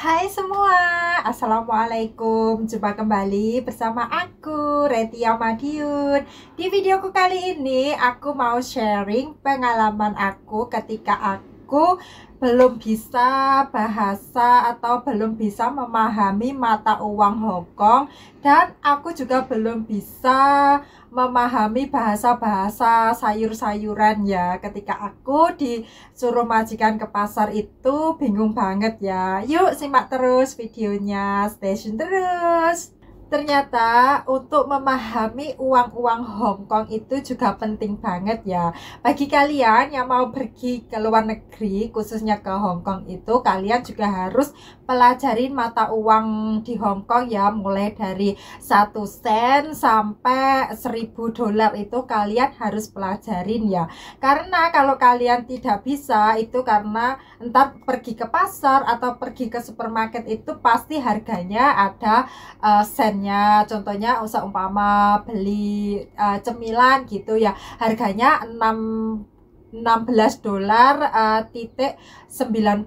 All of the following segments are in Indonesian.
Hai semua, Assalamualaikum. Jumpa kembali bersama aku, Retia Madiun. Di videoku kali ini, aku mau sharing pengalaman aku ketika aku belum bisa bahasa atau belum bisa memahami mata uang Hong Kong. Dan aku juga belum bisa memahami bahasa-bahasa sayur-sayuran ya. Ketika aku disuruh majikan ke pasar itu bingung banget ya. Yuk simak terus videonya, stay tune terus. Ternyata untuk memahami uang-uang Hong Kong itu juga penting banget ya. Bagi kalian yang mau pergi ke luar negeri, khususnya ke Hong Kong itu, kalian juga harus pelajarin mata uang di Hong Kong ya. Mulai dari 1 sen sampai 1.000 dolar itu kalian harus pelajarin ya. Karena kalau kalian tidak bisa, itu karena entar pergi ke pasar atau pergi ke supermarket itu pasti harganya ada sennya. Contohnya umpama beli cemilan gitu ya, harganya 16 dolar titik 90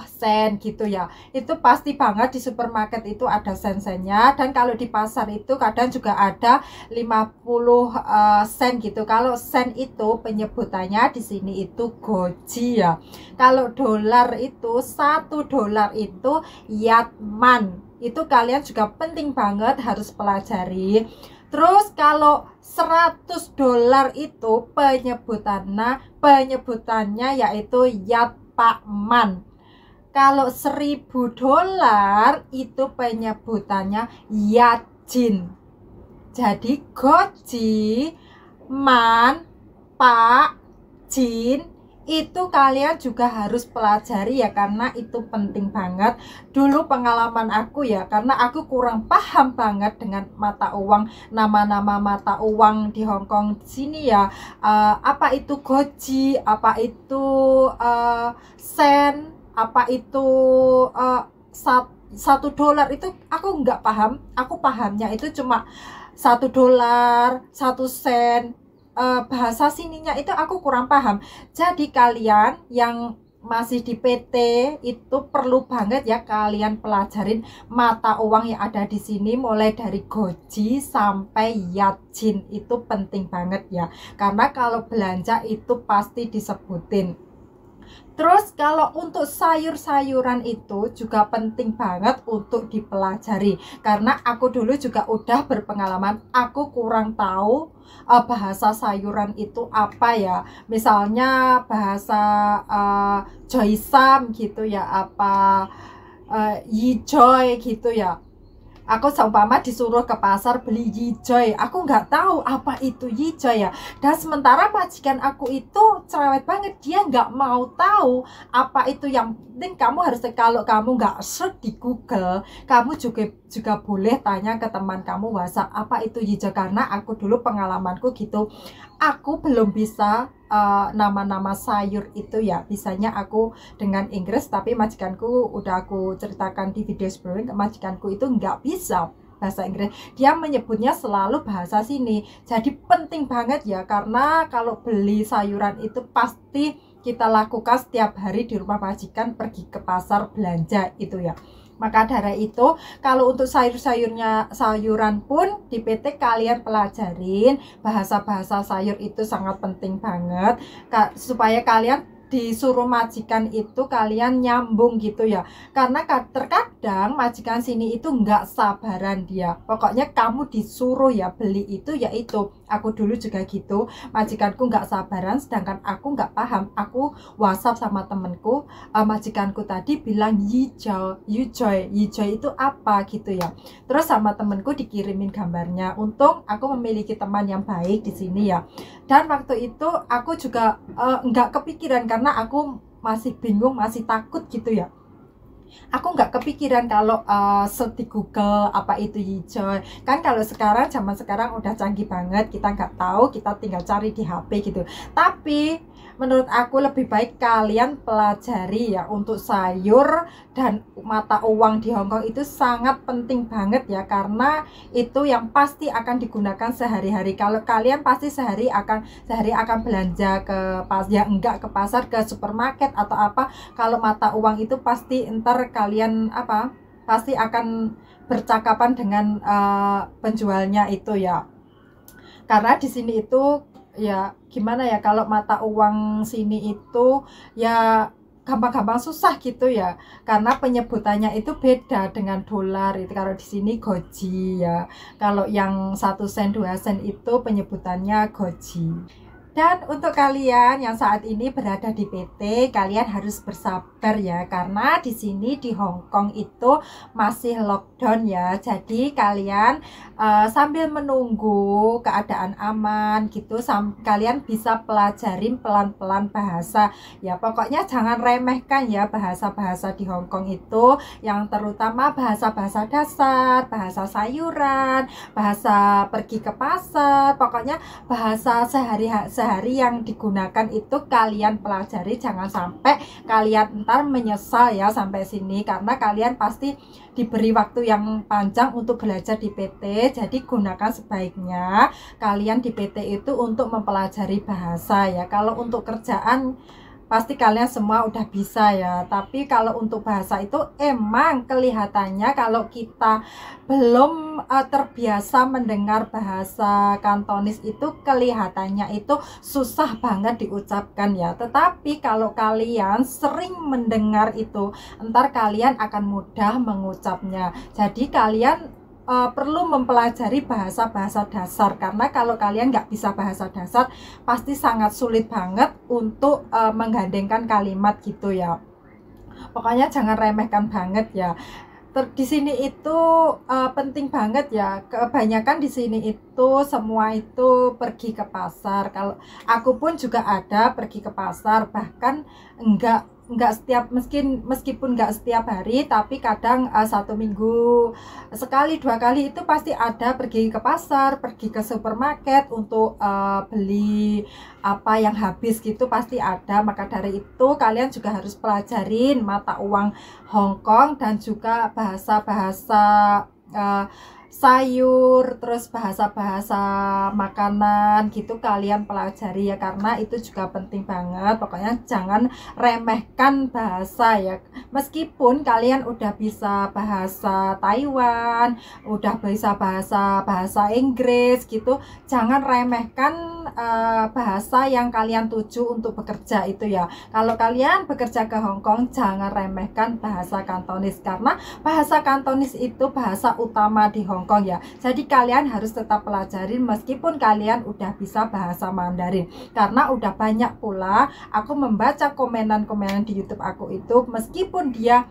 sen gitu ya. Itu pasti banget di supermarket itu ada sen-sennya. Dan kalau di pasar itu kadang juga ada 50 sen gitu. Kalau sen itu penyebutannya di sini itu goji ya. Kalau dolar itu 1 dolar itu yatman. Itu kalian juga penting banget harus pelajari. Terus kalau 100 dolar itu penyebutannya yaitu yat pakman. Kalau 1.000 dolar itu penyebutannya yatjin. Jadi goji, man, pak, jin itu kalian juga harus pelajari ya, karena itu penting banget. Dulu pengalaman aku ya, karena aku kurang paham banget dengan mata uang, nama-nama mata uang di Hong Kong sini ya. Apa itu goji, apa itu sen, apa itu 1 dolar itu aku nggak paham. Aku pahamnya itu cuma 1 dolar, 1 sen. Bahasa sininya itu aku kurang paham. Jadi kalian yang masih di PT itu perlu banget ya kalian pelajarin mata uang yang ada di sini, mulai dari goji sampai yatjin. Itu penting banget ya, karena kalau belanja itu pasti disebutin. Terus kalau untuk sayur-sayuran itu juga penting banget untuk dipelajari, karena aku dulu juga udah berpengalaman, aku kurang tahu bahasa sayuran itu apa ya. Misalnya bahasa joysam gitu ya, apa yijoy gitu ya. Aku seumpama disuruh ke pasar beli yijoy, aku nggak tahu apa itu yijoy ya. Dan sementara majikan aku itu cerewet banget, dia nggak mau tahu apa itu. Yang penting kamu harus, kalau kamu nggak search di Google, kamu juga boleh tanya ke teman kamu WhatsApp apa itu yijoy. Karena aku dulu pengalamanku gitu, aku belum bisa nama-nama sayur itu ya. Bisanya aku dengan Inggris, tapi majikanku udah aku ceritakan di video sebelumnya, majikanku itu nggak bisa bahasa Inggris, dia menyebutnya selalu bahasa sini. Jadi penting banget ya, karena kalau beli sayuran itu pasti kita lakukan setiap hari di rumah majikan, pergi ke pasar belanja itu ya. Maka dari itu, kalau untuk sayuran pun di PT kalian pelajarin bahasa-bahasa sayur, itu sangat penting banget supaya kalian disuruh majikan itu kalian nyambung gitu ya. Karena terkadang majikan sini itu nggak sabaran dia. Pokoknya kamu disuruh ya beli itu ya itu. Aku dulu juga gitu, majikanku nggak sabaran, sedangkan aku nggak paham. Aku WhatsApp sama temenku, majikanku tadi bilang yijoy itu apa gitu ya. Terus sama temenku dikirimin gambarnya. Untung aku memiliki teman yang baik di sini ya. Dan waktu itu aku juga nggak kepikiran, karena aku masih bingung, masih takut gitu ya. Aku nggak kepikiran kalau di Google apa itu hijau. Kan kalau sekarang, zaman sekarang udah canggih banget, kita nggak tahu, kita tinggal cari di HP gitu. Tapi menurut aku lebih baik kalian pelajari ya untuk sayur dan mata uang di Hongkong itu sangat penting banget ya, karena itu yang pasti akan digunakan sehari-hari. Kalau kalian pasti sehari akan belanja ke ya enggak ke pasar, ke supermarket atau apa. Kalau mata uang itu pasti ntar kalian pasti akan bercakapan dengan penjualnya itu ya. Karena di sini itu ya gimana ya, kalau mata uang sini itu ya gampang-gampang susah gitu ya, karena penyebutannya itu beda dengan dolar. Itu kalau di sini goji ya, kalau yang 1 sen 2 sen itu penyebutannya goji. Dan untuk kalian yang saat ini berada di PT, kalian harus bersabar ya, karena di sini di Hong Kong itu masih lockdown ya. Jadi kalian sambil menunggu keadaan aman gitu, kalian bisa pelajarin pelan-pelan bahasa ya. Pokoknya jangan remehkan ya bahasa-bahasa di Hong Kong itu, yang terutama bahasa-bahasa dasar, bahasa sayuran, bahasa pergi ke pasar, pokoknya bahasa sehari-hari yang digunakan itu kalian pelajari. Jangan sampai kalian ntar menyesal ya sampai sini, karena kalian pasti diberi waktu yang panjang untuk belajar di PT. Jadi gunakan sebaiknya kalian di PT itu untuk mempelajari bahasa ya. Kalau untuk kerjaan pasti kalian semua udah bisa ya, tapi kalau untuk bahasa itu emang kelihatannya kalau kita belum terbiasa mendengar bahasa Kantonis itu kelihatannya itu susah banget diucapkan ya. Tetapi kalau kalian sering mendengar itu, ntar kalian akan mudah mengucapnya. Jadi kalian perlu mempelajari bahasa-bahasa dasar, karena kalau kalian nggak bisa bahasa dasar pasti sangat sulit banget untuk menggandengkan kalimat gitu ya. Pokoknya jangan remehkan banget ya. Di sini itu penting banget ya. Kebanyakan di sini itu semua itu pergi ke pasar. Kalau aku pun juga ada pergi ke pasar, bahkan enggak setiap, meskipun enggak setiap hari, tapi kadang 1 minggu sekali 2 kali itu pasti ada pergi ke pasar, pergi ke supermarket untuk beli apa yang habis gitu, pasti ada. Maka dari itu kalian juga harus pelajarin mata uang Hong Kong dan juga bahasa-bahasa sayur, terus bahasa-bahasa makanan gitu kalian pelajari ya, karena itu juga penting banget. Pokoknya jangan remehkan bahasa ya. Meskipun kalian udah bisa bahasa Taiwan, udah bisa bahasa Inggris gitu, jangan remehkan bahasa yang kalian tuju untuk bekerja itu ya. Kalau kalian bekerja ke Hong Kong, jangan remehkan bahasa Kantonis, karena bahasa Kantonis itu bahasa utama di Hong Kong ya. Jadi kalian harus tetap pelajarin meskipun kalian udah bisa bahasa Mandarin. Karena udah banyak pula aku membaca komenan-komenan di YouTube aku itu, meskipun dia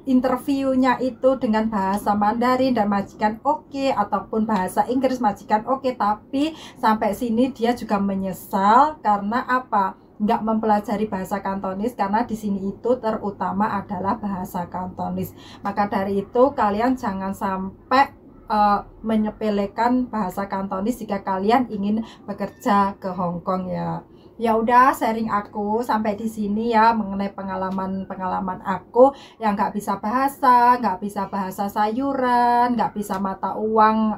interviewnya itu dengan bahasa Mandarin dan majikan oke, ataupun bahasa Inggris majikan oke, tapi sampai sini dia juga menyesal karena apa? Nggak mempelajari bahasa Kantonis, karena di sini itu terutama adalah bahasa Kantonis. Maka dari itu kalian jangan sampai menyepelekan bahasa Kantonis jika kalian ingin bekerja ke Hong Kong ya. Ya udah, sharing aku sampai di sini ya, mengenai pengalaman aku yang nggak bisa bahasa sayuran, nggak bisa mata uang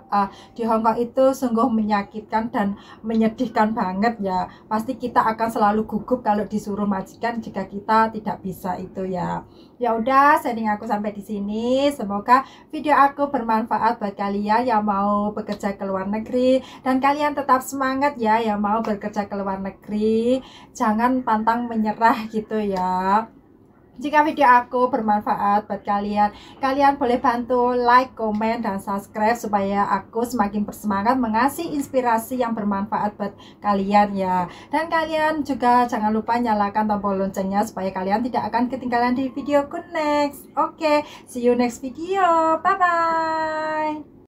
di Hong Kong itu sungguh menyakitkan dan menyedihkan banget ya. Pasti kita akan selalu gugup kalau disuruh majikan jika kita tidak bisa itu ya. Ya udah, sharing aku sampai di sini. Semoga video aku bermanfaat buat kalian yang mau bekerja ke luar negeri, dan kalian tetap semangat ya yang mau bekerja ke luar negeri. Jangan pantang menyerah gitu ya. Jika video aku bermanfaat buat kalian, kalian boleh bantu like, komen, dan subscribe supaya aku semakin bersemangat mengasih inspirasi yang bermanfaat buat kalian ya. Dan kalian juga jangan lupa nyalakan tombol loncengnya supaya kalian tidak akan ketinggalan di videoku next. Oke, see you next video. Bye bye.